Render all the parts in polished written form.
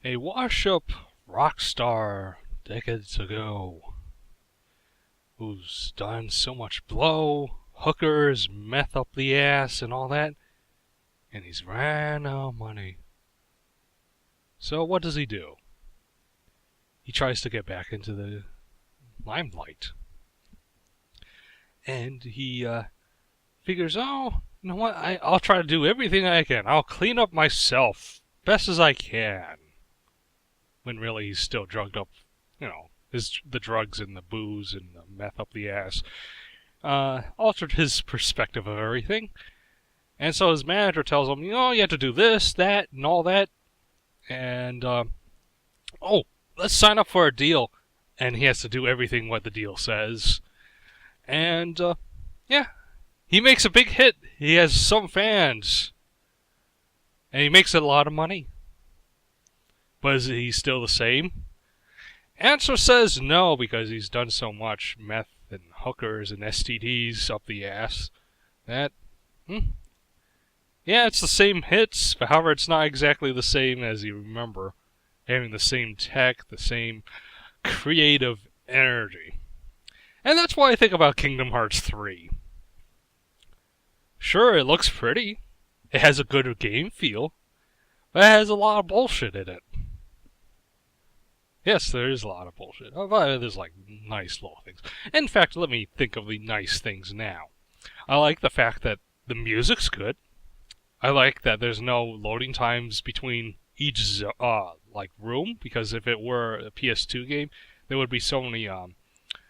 A wash-up rock star decades ago who's done so much blow, hookers, meth up the ass, and all that, and he's ran out of money. So what does he do? He tries to get back into the limelight. And he figures, oh, you know what, I'll try to do everything I can. I'll clean up myself best as I can. When really he's still drugged up, the drugs and the booze and the meth up the ass. Altered his perspective of everything. And so his manager tells him, you have to do this, that, and all that. And, let's sign up for a deal. And he has to do everything what the deal says. And, he makes a big hit. He has some fans. And he makes a lot of money. But is he still the same? Answer says no, because he's done so much meth and hookers and STDs up the ass that, it's the same hits, but however, it's not exactly the same as you remember. Having the same tech, the same creative energy. And that's why I think about Kingdom Hearts 3. Sure, it looks pretty. It has a good game feel. But it has a lot of bullshit in it. Yes, there is a lot of bullshit. But there's nice little things. In fact, let me think of the nice things now. I like the fact that the music's good. I like that there's no loading times between each room, because if it were a PS2 game, there would be so many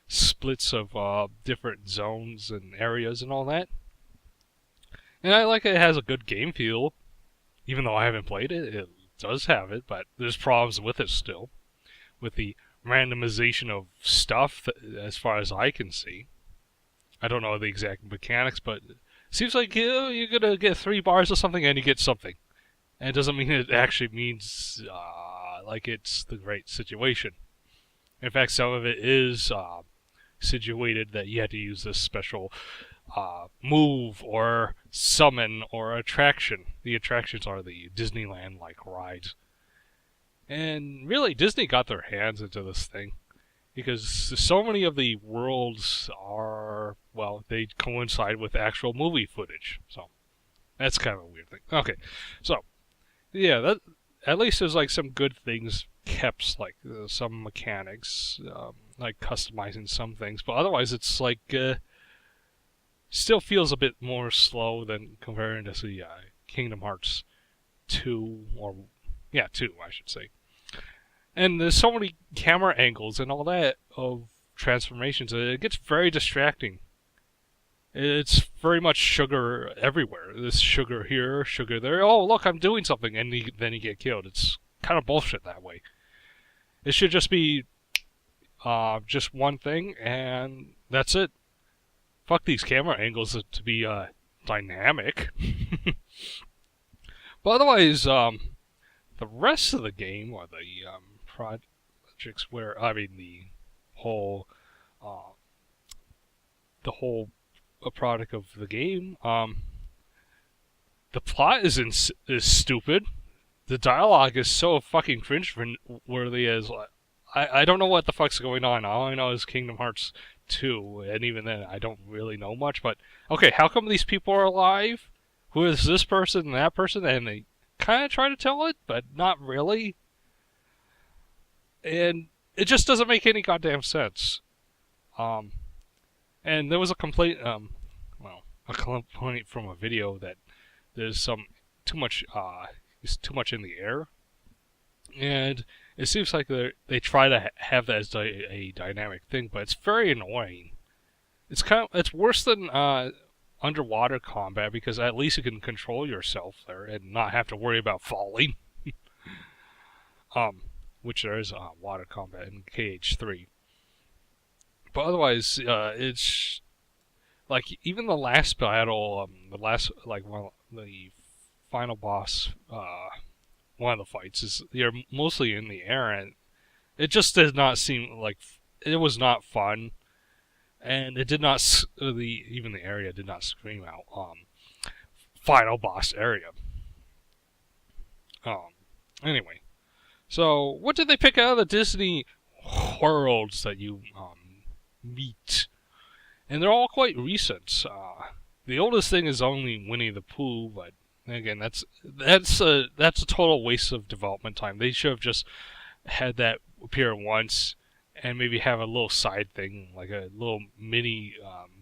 splits of different zones and areas and all that. And I like it has a good game feel. Even though I haven't played it, it does have it, but there's problems with it still. With the randomization of stuff, as far as I can see. I don't know the exact mechanics, but it seems like you're going to get 3 bars or something and you get something. And it doesn't mean it actually means it's the right situation. In fact, some of it is situated that you had to use this special move or summon or attraction. The attractions are the Disneyland-like rides. And really, Disney got their hands into this thing. Because so many of the worlds they coincide with actual movie footage. So, that's kind of a weird thing. Okay, so, at least there's some good things kept, some mechanics, customizing some things. But otherwise, it's still feels a bit more slow than comparing to the Kingdom Hearts 2, 2, I should say. And there's so many camera angles and all that of transformations, it gets very distracting. It's very much sugar everywhere. There's sugar here, sugar there. Oh, look, I'm doing something, and then you get killed. It's kind of bullshit that way. It should just be just one thing, and that's it. Fuck these camera angles to be dynamic. But otherwise, the rest of the game, or the projects where, the whole product of the game, the plot is stupid. The dialogue is so fucking cringe-worthy as I don't know what the fuck's going on. All I know is Kingdom Hearts 2, and even then I don't really know much, but okay, how come these people are alive? Who is this person and that person? And they kind of try to tell it, but not really. And it just doesn't make any goddamn sense. And there was a complaint, a complaint from a video that there's too much in the air. And it seems like they try to have that as a dynamic thing, but it's very annoying. It's worse than underwater combat, because at least you can control yourself there and not have to worry about falling. Which there is water combat in KH3. But otherwise, it's even the last battle, the final boss, one of the fights is you're mostly in the air, and it just did not seem like it was not fun. And it did not, even the area did not scream out, final boss area. Anyway, So, what did they pick out of the Disney worlds that you meet? And they're all quite recent. The oldest thing is only Winnie the Pooh, but again, that's a total waste of development time. They should have just had that appear once and maybe have a little side thing, like a little mini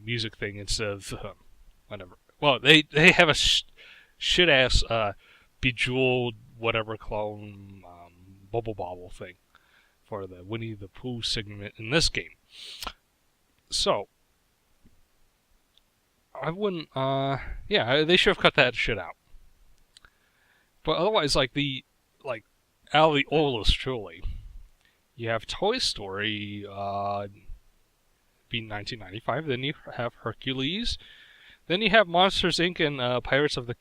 music thing instead of whatever. Well, they have a shit ass bejeweled whatever clone bubble bobble thing for the Winnie the Pooh segment in this game. So I wouldn't. Yeah, they should have cut that shit out. But otherwise, out of the oldest, truly, you have Toy Story, being 1995. Then you have Hercules. Then you have Monsters Inc. and Pirates of the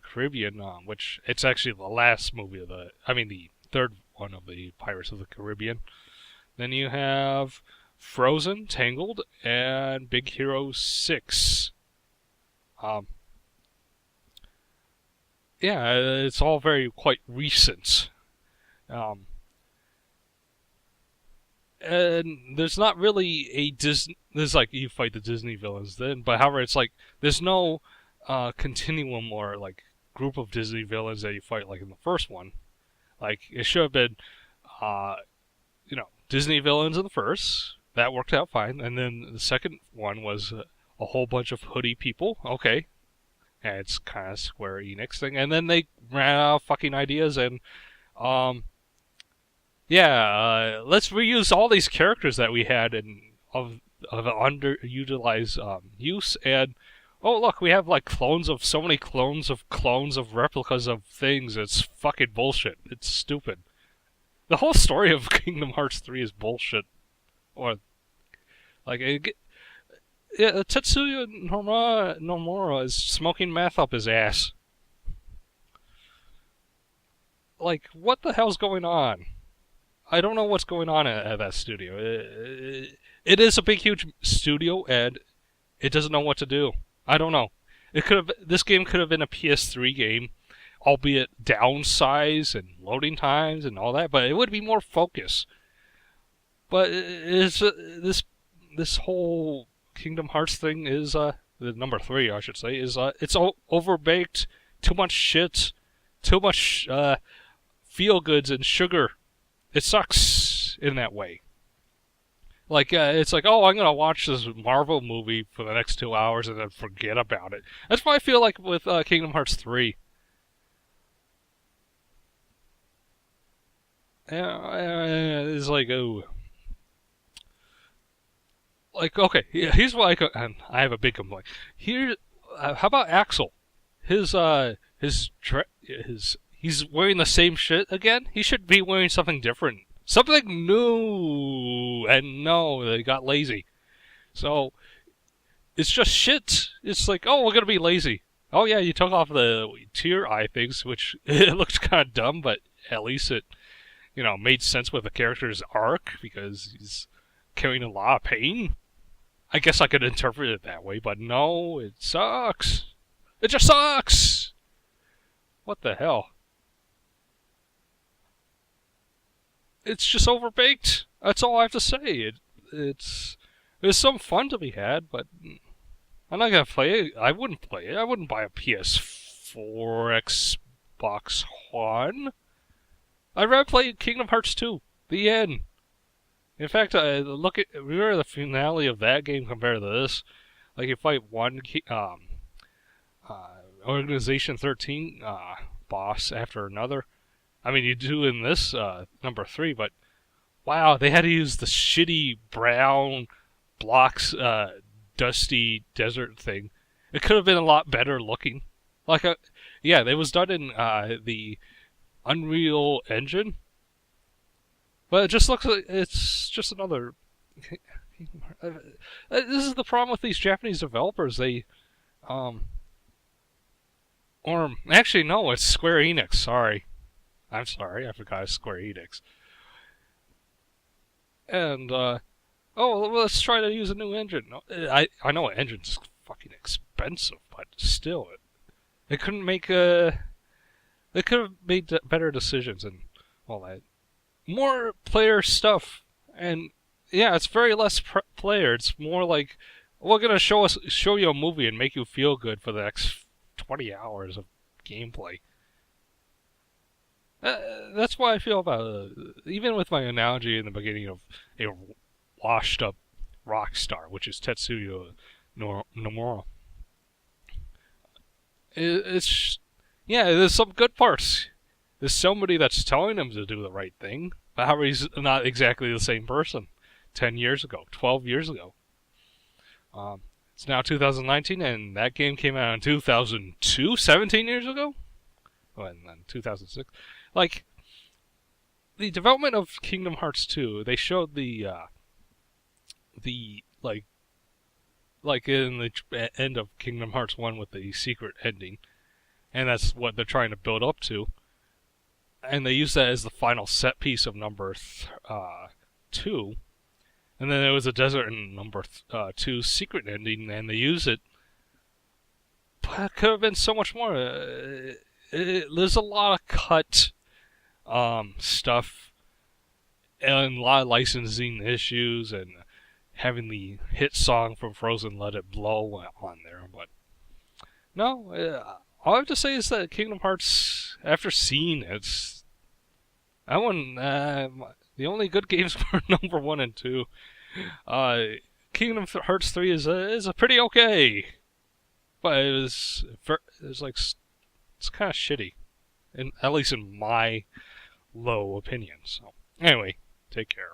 Caribbean, which it's actually the last movie the third one of the Pirates of the Caribbean. Then you have Frozen, Tangled, and Big Hero 6. Yeah, it's all quite recent. And there's not really a Disney. There's like you fight the Disney villains then, but however, it's like there's no continuum or like group of Disney villains that you fight like in the first one. Like it should have been, Disney villains in the first. That worked out fine, and then the second one was a whole bunch of hoodie people. Okay, and it's kind of Square Enix thing, and then they ran out of fucking ideas and let's reuse all these characters that we had and of underutilized use. And oh look, we have like clones of so many clones of replicas of things. It's fucking bullshit. It's stupid. The whole story of Kingdom Hearts 3 is bullshit. Or like Tetsuya Nomura is smoking meth up his ass. Like, what the hell's going on? I don't know what's going on at that studio. It is a big, huge studio, and it doesn't know what to do. I don't know. This game could have been a PS3 game, albeit downsize and loading times and all that, but it would be more focused. But this whole Kingdom Hearts thing is the number 3, I should say, is it's overbaked, too much shit, too much feel goods and sugar. It sucks in that way. Like, it's like, oh, I'm going to watch this Marvel movie for the next 2 hours and then forget about it. That's what I feel like with Kingdom Hearts 3. It's like, oh. Like, okay, here's what I have a big complaint. How about Axel? He's wearing the same shit again. He should be wearing something different, something new. And no, they got lazy. So it's just shit. It's like, oh, we're gonna be lazy. Oh yeah, you took off the tear eye things, which it looked kind of dumb, but at least it, made sense with the character's arc because he's carrying a lot of pain. I guess I could interpret it that way, but no, it sucks. It just sucks. What the hell? It's just overbaked. That's all I have to say. There's some fun to be had, but I'm not gonna play it. I wouldn't play it. I wouldn't buy a PS4, Xbox One. I'd rather play Kingdom Hearts 2. The end. In fact, remember the finale of that game compared to this. Like you fight one Organization 13 boss after another. I mean, you do in this number 3, but wow, they had to use the shitty brown blocks, dusty desert thing. It could have been a lot better looking. Like, it was done in the Unreal Engine, but it just looks like it's just another. This is the problem with these Japanese developers. Or actually, no, it's Square Enix. Sorry. I'm sorry, I forgot it's Square Enix. And, let's try to use a new engine. I know an engine's fucking expensive, but still, they couldn't make they could have made better decisions and all that. more player stuff, and yeah, it's very less player. It's more like we're gonna show you a movie and make you feel good for the next 20 hours of gameplay. That's why I feel about even with my analogy in the beginning of a washed up rock star, which is Tetsuya Nomura. It's yeah, there's some good parts. There's somebody that's telling him to do the right thing, but how he's not exactly the same person 10 years ago, 12 years ago. It's now 2019, and that game came out in 2002, 17 years ago? Well, and then 2006. Like, the development of Kingdom Hearts 2, they showed like in the end of Kingdom Hearts 1 with the secret ending, and that's what they're trying to build up to. And they use that as the final set piece of number 2. And then there was a desert in number 2 secret ending, and they use it. But it could have been so much more. There's a lot of cut stuff, and a lot of licensing issues, and having the hit song from Frozen "Let It Blow" on there. But no, all I have to say is that Kingdom Hearts, after seeing it, I wouldn't. The only good games were number 1 and 2. Kingdom Hearts 3 is a pretty okay, but it's like it's kind of shitty, at least in my low opinion. So anyway, take care.